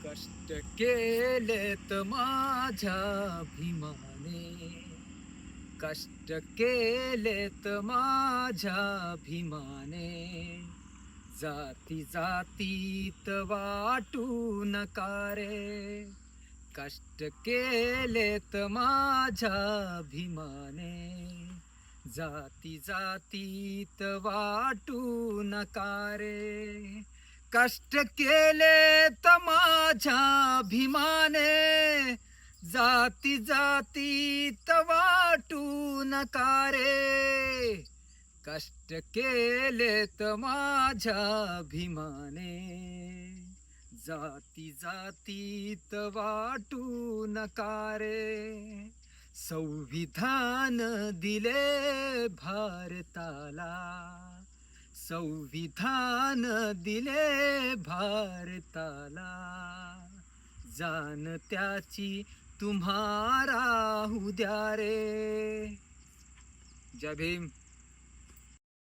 कष्ट केलेत माझ्या भीमाने, कष्ट केलेत माझ्या भीमाने, जाती जातीत वाटू नका रे. कष्ट केलेत माझ्या भीमाने, जाती जातीत वाटू नका रे. कष्ट केलेत माझ्या भीमाने, जाती जातीत वाटू नका रे. कष्ट केलेत माझ्या भीमाने, जाती जातीत वाटू नका रे. संविधान दिले भारताला, संविधान दिले भारताला, जाण त्याची तुम्हा राहू द्या रे. जय भीम.